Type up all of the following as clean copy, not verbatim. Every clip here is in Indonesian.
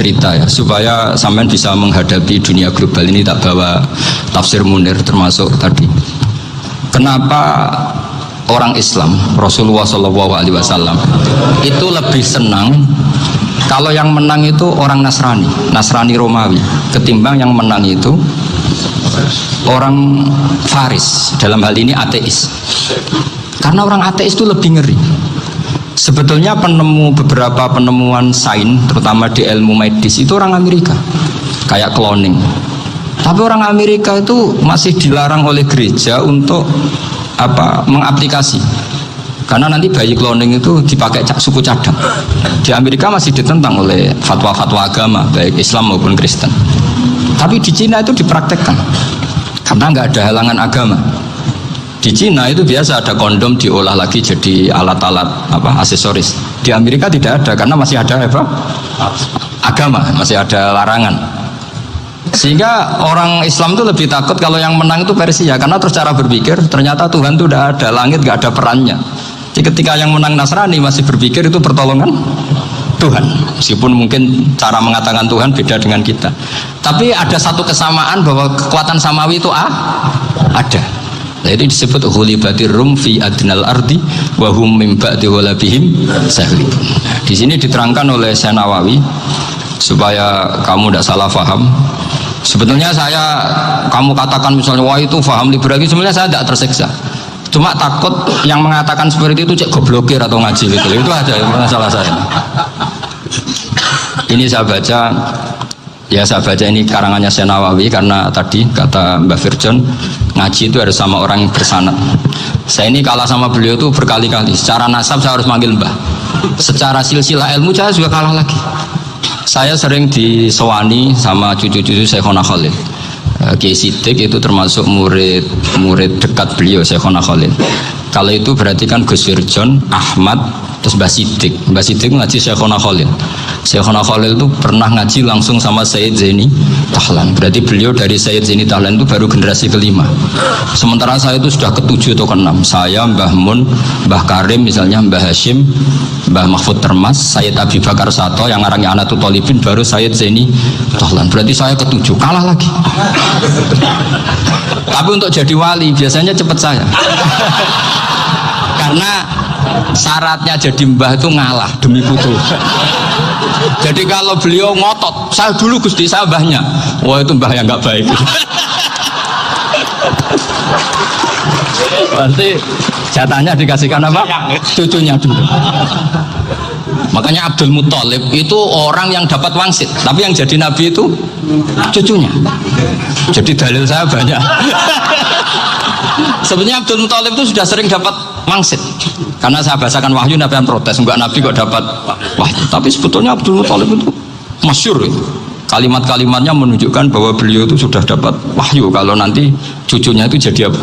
cerita ya supaya sampean bisa menghadapi dunia global ini. Tak bawa tafsir Munir termasuk tadi. Kenapa orang Islam Rasulullah SAW itu lebih senang kalau yang menang itu orang Nasrani Romawi ketimbang yang menang itu orang Faris, dalam hal ini ateis. Karena orang ateis itu lebih ngeri. Sebetulnya beberapa penemuan sains terutama di ilmu medis itu orang Amerika, kayak cloning. Tapi orang Amerika itu masih dilarang oleh gereja untuk mengaplikasi. Karena nanti bayi cloning itu dipakai suku cadang. Di Amerika masih ditentang oleh fatwa-fatwa agama baik Islam maupun Kristen. Tapi di Cina itu dipraktekkan karena nggak ada halangan agama. Di Cina itu biasa ada kondom diolah lagi jadi alat-alat aksesoris. Di Amerika tidak ada karena masih ada agama, masih ada larangan. Sehingga orang Islam itu lebih takut kalau yang menang itu Persia, karena terus cara berpikir ternyata Tuhan itu tidak ada, langit nggak ada perannya. Jadi ketika yang menang Nasrani masih berpikir itu pertolongan Tuhan, meskipun mungkin cara mengatakan Tuhan beda dengan kita. Tapi ada satu kesamaan bahwa kekuatan samawi itu ada. Nah, itu disebut ghulibatir rum fi adnal ardi wa hum min ba'di ghalabihim sahlibun. Di sini diterangkan oleh Syekh Nawawi supaya kamu tidak salah paham. Sebetulnya kamu katakan misalnya wah itu paham liberal, sebenarnya saya tidak tersiksa. Cuma takut yang mengatakan seperti itu cek goblokir atau ngaji gitu. Itu aja masalah saya. Ini saya baca ini karangannya Syekh Nawawi karena tadi kata Mbak Firjon ngaji itu harus sama orang yang bersanad. Saya ini kalah sama beliau itu berkali-kali. Secara nasab saya harus manggil Mbah. Secara silsilah ilmu saya juga kalah lagi. Saya sering disewani sama cucu-cucu Syekhona Khalil. Kiai Siddiq itu termasuk murid dekat beliau Syekhona Khalil. Kalau itu berarti kan Gus Firjon, Ahmad, terus Mbah Siddiq. Mbah Siddiq ngaji Syekhona Khalil. Syekhona Khalil itu pernah ngaji langsung sama Sayyid Zaini Tahlan. Berarti beliau dari Sayyid Zaini Tahlan itu baru generasi kelima. Sementara saya itu sudah ke-7 atau ke-6. Saya, Mbah Mun, Mbah Karim misalnya, Mbah Hashim, Mbah Mahfud Termas, Sayyid Abi Bakar Sato yang ngarangnya Anatul Talibin, baru Sayyid Zaini Tahlan. Berarti saya ke-7, kalah lagi. Tapi untuk jadi wali biasanya cepat saya. Karena syaratnya jadi mbah itu ngalah demi putu. Jadi kalau beliau ngotot, saya dulu Gusti, saya mbahnya, wah itu mbah yang nggak baik. Berarti jatahnya dikasihkan apa? Cucunya dulu. Makanya Abdul Muthalib itu orang yang dapat wangsit, tapi yang jadi nabi itu cucunya. Jadi dalil saya banyak. Sebenarnya Abdul Muthalib itu sudah sering dapat wangsit. Karena saya bacakan wahyu, Nabi yang protes, enggak nabi kok dapat wahyu. Tapi sebetulnya Abdul Muthalib itu masyhur itu. Kalimat-kalimatnya menunjukkan bahwa beliau itu sudah dapat wahyu kalau nanti cucunya itu jadi apa?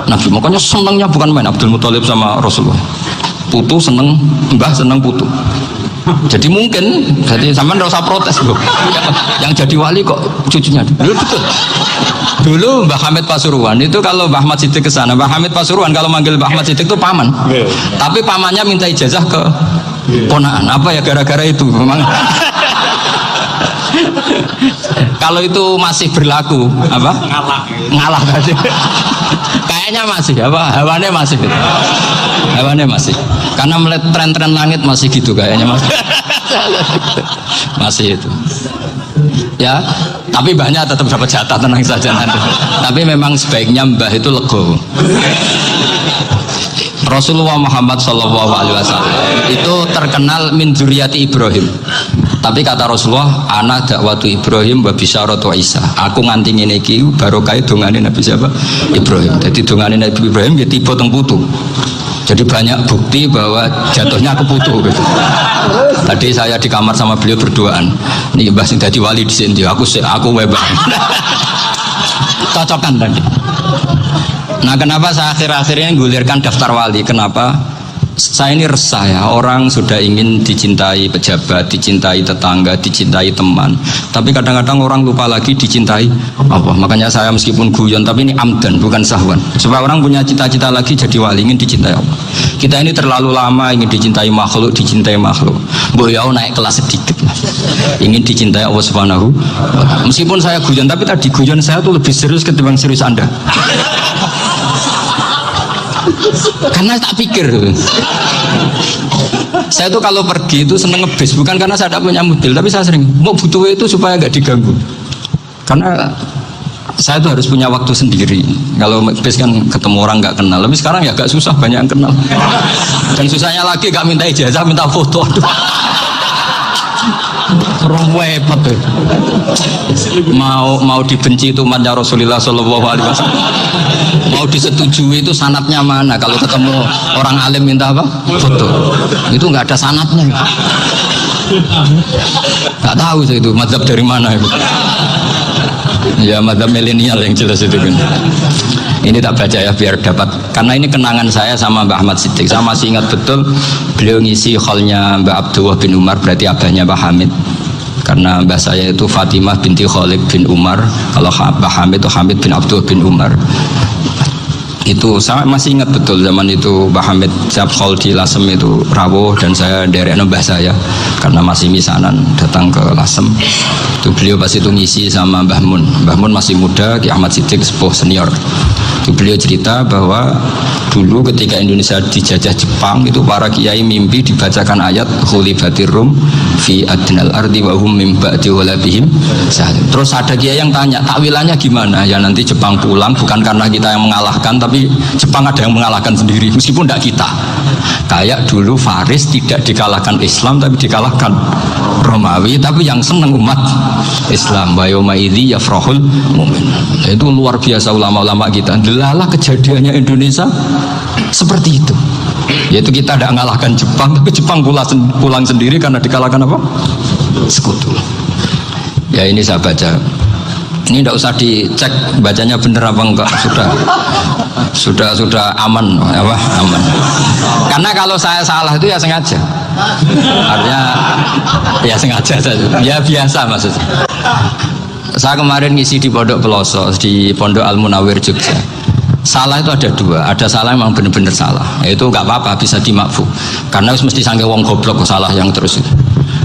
Nabi. Makanya senangnya bukan main Abdul Muthalib sama Rasulullah. Putu seneng, mbah seneng putu. Jadi mungkin, jadi sampean nggak usah protes loh. Yang jadi wali kok cucunya. Dulu betul. Dulu Mbah Hamid Pasuruan itu kalau Mbah Ahmad Siddiq ke sana, Mbah Hamid Pasuruan kalau manggil Mbah Ahmad Siddiq itu paman. Tapi pamannya minta ijazah ke ponaan. Apa ya gara-gara itu memang. Kalau itu masih berlaku apa? Ngalah tadi. Kayaknya masih hawannya masih. Hawannya masih. Karena melihat tren-tren langit masih gitu kayaknya masih. Masih itu. Ya, tapi banyak tetap dapat jatah, tenang saja nanti. Tapi memang sebaiknya mbah itu legowo. Rasulullah Muhammad SAW itu terkenal min dzurriyyati Ibrahim. Tapi kata Rasulullah, ana dakwatu Ibrahim wa bisyaratu Isa. Aku nganti ngene iki barokah dongane Nabi siapa? Ibrahim. Jadi dongane Nabi Ibrahim ya tiba teng putu. Jadi banyak bukti bahwa jatuhnya ke putu gitu. Tadi saya di kamar sama beliau berduaan. Nih Mbah sing dadi wali di sini, aku webah. Cocokan tadi. Nah, kenapa saya akhir-akhir ini gulirkan daftar wali? Kenapa? Saya ini resah ya, orang sudah ingin dicintai pejabat, dicintai tetangga, dicintai teman, tapi kadang-kadang orang lupa lagi dicintai Allah. Makanya saya meskipun guyon, tapi ini amdan, bukan sahwan, supaya orang punya cita-cita lagi jadi wali, ingin dicintai Allah. Kita ini terlalu lama ingin dicintai makhluk, boyau naik kelas sedikit, ingin dicintai Allah Subhanahu. Meskipun saya guyon, tapi tadi guyon saya tuh lebih serius ketimbang serius Anda. Karena tak pikir, saya tuh kalau pergi itu seneng ngebis, bukan karena saya tidak punya mobil, tapi saya sering mau butuh itu supaya nggak diganggu. Karena saya tuh harus punya waktu sendiri. Kalau ngebis kan ketemu orang nggak kenal, tapi sekarang ya agak susah, banyak yang kenal. Dan susahnya lagi nggak minta ijazah, minta foto. Aduh. Orang wepet tuh. Mau dibenci itu umatnya Rasulullah Shallallahu Alaihi Wasallam. Mau disetujui itu sanatnya mana? Kalau ketemu orang alim minta apa? Foto. Itu nggak ada sanatnya. Nggak tahu saya itu mazhab dari mana itu. Ya mazhab milenial yang jelas itu kan. Ini tak baca ya biar dapat, karena ini kenangan saya sama Mbah Ahmad Siddiq. Saya masih ingat betul beliau ngisi hallnya Mbah Abdullah bin Umar, berarti abahnya Mbah Hamid. Karena mbah saya itu Fatimah binti Khalid bin Umar, kalau Mbah Hamid itu Hamid bin Abdullah bin Umar. Itu saya masih ingat betul zaman itu Mbah Hamid siap hall di Lasem itu rawuh, dan saya derek mbah saya karena masih misanan datang ke Lasem. Itu beliau pas itu ngisi sama Mbah Mun. Mbah Mun masih muda, Ki Ahmad Siddiq sepuh senior. Itu beliau cerita bahwa dulu ketika Indonesia dijajah Jepang itu para kiai mimpi dibacakan ayat khulifatir rum fi adnal ardi wa hum min ba'di ghalabihim. Terus ada kiai yang tanya, takwilannya gimana? Ya nanti Jepang pulang bukan karena kita yang mengalahkan, tapi Jepang ada yang mengalahkan sendiri meskipun tidak kita. Kayak dulu Faris tidak dikalahkan Islam tapi dikalahkan Romawi, tapi yang senang umat Islam. Wa yauma idzi yafrahul mu'min. Itu luar biasa ulama-ulama kita. Delalah kejadiannya Indonesia seperti itu. Yaitu kita tidak mengalahkan Jepang, tapi Jepang pulang sendiri karena dikalahkan apa? Sekutu. Ya ini saya baca. Ini tidak usah dicek bacanya bener apa enggak, sudah aman, apa aman. Karena kalau saya salah itu ya sengaja. Artinya ya sengaja saja. Ya biasa maksudnya. Saya kemarin ngisi di Pondok Pelosok, di Pondok Al Munawir Jogja. Salah itu ada dua, ada salah yang memang benar-benar salah, itu nggak apa-apa, bisa dimakfu, karena mesti sangke wong goblok salah yang terus itu.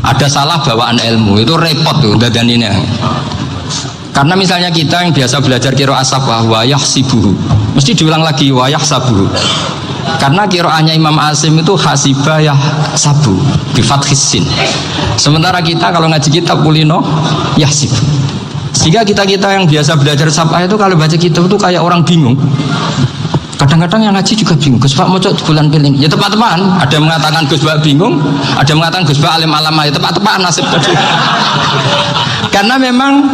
Ada salah bawaan ilmu, itu repot tuh dan ini. Karena misalnya kita yang biasa belajar qiraah safah wa yahsibuhu, mesti diulang lagi wa yahsabuhu. Karena qiraahnya Imam Asim itu hasibah yahsabu bi fathis sin. Sementara kita kalau ngaji kitab kulino yahsibu. Sehingga kita yang biasa belajar safah itu kalau baca kitab itu kayak orang bingung. Kadang-kadang yang ngaji juga bingung. Gus Pak mau cok bulan pilih. Ya tepat-tepatan. Ada yang mengatakan Gus Pak bingung, ada yang mengatakan Gus Pak alim alama. Ya tepat-tepatan nasib tadi. Karena memang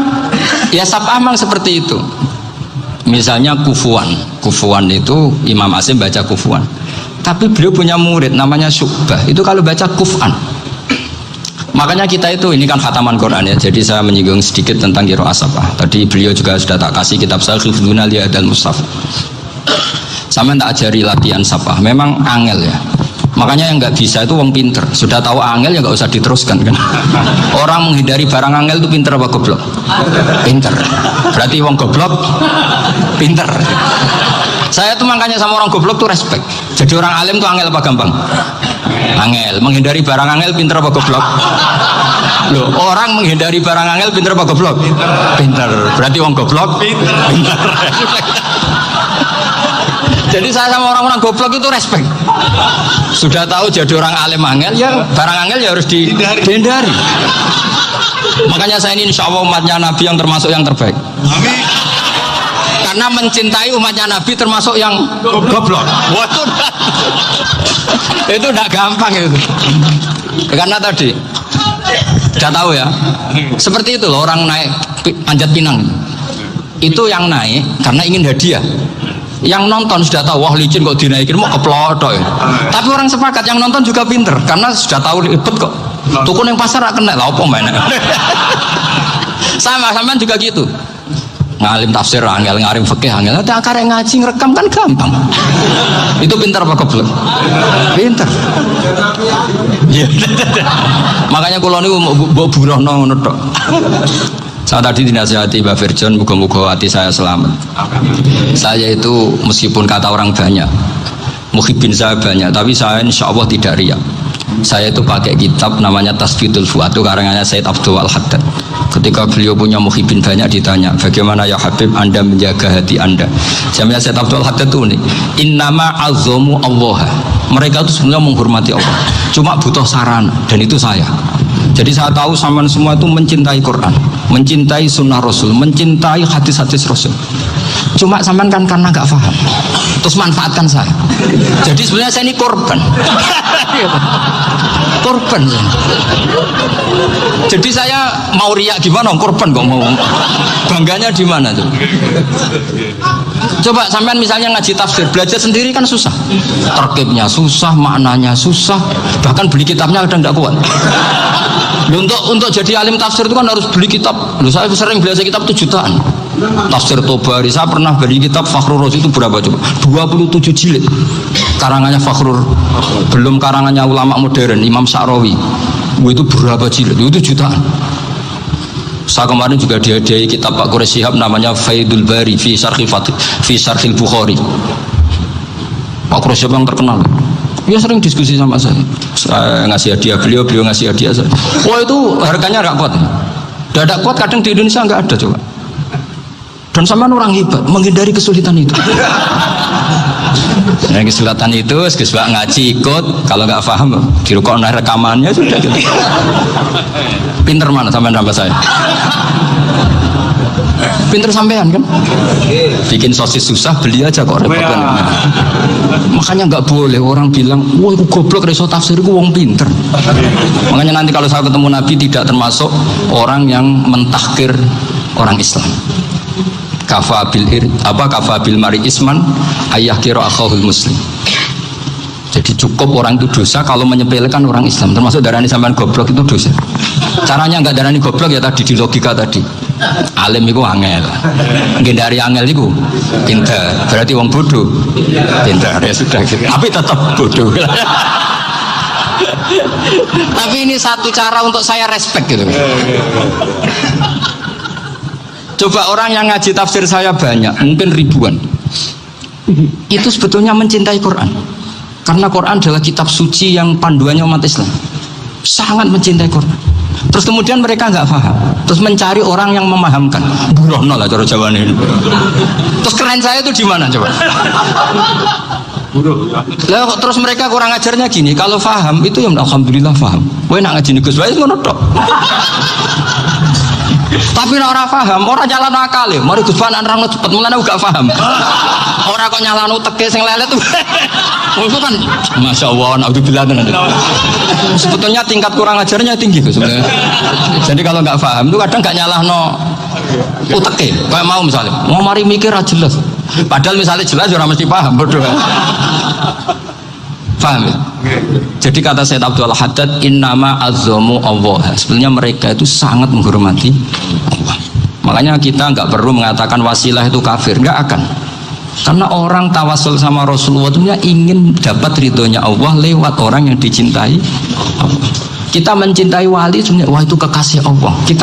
ya safah memang seperti itu. Misalnya kufuan itu Imam Asim baca kufuan. Tapi beliau punya murid namanya Syu'bah. Itu kalau baca kuf'an. Makanya kita itu, ini kan khataman Quran ya, jadi saya menyinggung sedikit tentang qiraah safah. Tadi beliau juga sudah tak kasih kitab saya Hifdzuna Liyadal Mushaf. Sama tak ajari latihan safah, memang angel ya. Makanya yang nggak bisa itu wong pinter, sudah tahu angel ya nggak usah diteruskan kan. Orang menghindari barang angel itu pinter apa goblok? Pinter. Berarti wong goblok pinter. Saya tuh makanya sama orang goblok tuh respect. Jadi orang alim tuh angel apa gampang? Angel. Menghindari barang angel pinter apa goblok? Loh, orang menghindari barang angel pinter apa goblok? Pinter. Berarti wong goblok pinter. Jadi saya sama orang-orang goblok itu respect. Sudah tahu jadi orang alim angel, ya barang angel ya harus dihindari. Makanya saya ini insya Allah umatnya Nabi yang termasuk yang terbaik. Amin. Karena mencintai umatnya Nabi termasuk yang goblok. Itu tidak gampang itu. Karena tadi sudah tahu ya. Seperti itu loh orang naik Panjat Pinang. Itu yang naik karena ingin hadiah. Yang nonton sudah tahu, wah licin kok dinaikin mau keplodok ya. Tapi orang sepakat yang nonton juga pinter karena sudah tahu ribet kok. Tukun yang pasar kena lah apa mainnya. Sama juga gitu. ngalim tafsir angel, ngalim fikih angel. Tapi akarek ngaji ngerekam kan gampang. Itu pintar apa goblok? Pintar. Ya. Makanya kula niku mbok burohno ngono tok. Saya tadi dinasihati Mbak Virjon, moga-moga hati saya selamat. Saya itu meskipun kata orang banyak, muhibin saya banyak, tapi saya insya Allah tidak riya. Saya itu pakai kitab namanya Tasbidul Fuad, itu karangannya Said Abdul Al-Haddad. Ketika beliau punya muhibin banyak ditanya, bagaimana ya Habib Anda menjaga hati Anda? Jamnya Said Abdul Al-Haddad itu nih, innama azzamu Allah. Mereka itu sebenarnya menghormati Allah, cuma butuh sarana, dan itu saya. Jadi saya tahu sampean semua itu mencintai Quran, mencintai sunnah Rasul, mencintai hadis-hadis Rasul. Cuma sampean kan karena nggak paham, terus manfaatkan saya. Jadi sebenarnya saya ini korban. Korban. Jadi saya mau riak gimana? Korban kok mau. Bangganya di mana tuh? Coba sampean misalnya ngaji tafsir, belajar sendiri kan susah. Terkibnya susah, maknanya susah, bahkan beli kitabnya kadang nggak kuat. Untuk jadi alim tafsir itu kan harus beli kitab. Saya sering belajar kitab itu jutaan. Tafsir Tobari, saya pernah beli kitab Fakhrur Razi itu berapa coba? 27 jilid. Karangannya Fakhrur, belum karangannya ulama modern Imam Sa'rawi. Itu berapa jilid? Itu jutaan. Saya kemarin juga dihadiahi kitab Pak Quraish Shihab namanya Faidul Bari fi Syarhil Bukhari. Pak Quraish Shihab yang terkenal. Dia sering diskusi sama saya ngasih hadiah beliau ngasih hadiah saya. Wah itu harganya nggak kuat. Tidak kuat kadang di Indonesia nggak ada coba. Dan sama orang hebat menghindari kesulitan itu. Nah, kesulitan itu sebab ngaji ikut, kalau nggak paham dirukon rekamannya sudah gitu. Pinter mana sampean nambah saya? Pinter sampean kan? Bikin sosis susah beli aja kok repot kan. Makanya nggak boleh orang bilang, wah aku goblok reso tafsir aku wong pinter. Makanya nanti kalau saya ketemu Nabi tidak termasuk orang yang mentahkir orang Islam. Kafabil mari isman ayah kira akhahul muslim. Jadi cukup orang itu dosa kalau menyepelekan orang Islam, termasuk darani sampean goblok itu dosa. Caranya enggak darani goblok ya tadi di logika tadi. Alim itu angel, dari angel itu pintar, berarti wong bodoh pintar ya sudah gitu. Tapi tetap bodoh. Tapi ini satu cara untuk saya respect gitu. Coba orang yang ngaji tafsir saya banyak, mungkin ribuan. Itu sebetulnya mencintai Quran. Karena Quran adalah kitab suci yang panduannya umat Islam. Sangat mencintai Quran. Terus kemudian mereka nggak paham. Terus mencari orang yang memahamkan. Burohno lah cara Jawa ini. Terus keren saya itu di mana coba? Lah terus mereka kurang ajarnya gini, kalau paham itu ya alhamdulillah paham. Kowe nak ngaji Gus wae ngono tok. Tapi nek ora paham, ora jalan akal ya. Mari Gus Fan nerangno cepet mulane gak paham. Ora kok nyalano teke sing lelet. Itu kan Masya Allah, naudzubillah. Sebetulnya tingkat kurang ajarnya tinggi tuh sebenarnya. Jadi kalau nggak paham itu kadang nggak nyalahno uteke. Kayak mau misalnya, mau mari mikir aja jelas. Padahal misalnya jelas orang mesti paham, bodoh. Paham ya? Jadi kata Said Abdul Al-Haddad, innama azzamu Allah. Sebenarnya mereka itu sangat menghormati Allah. Makanya kita nggak perlu mengatakan wasilah itu kafir, nggak akan. Karena orang tawasul sama Rasulullah itu ingin dapat ridhonya Allah lewat orang yang dicintai Allah. Kita mencintai wali sebenarnya, wah itu kekasih Allah. Kita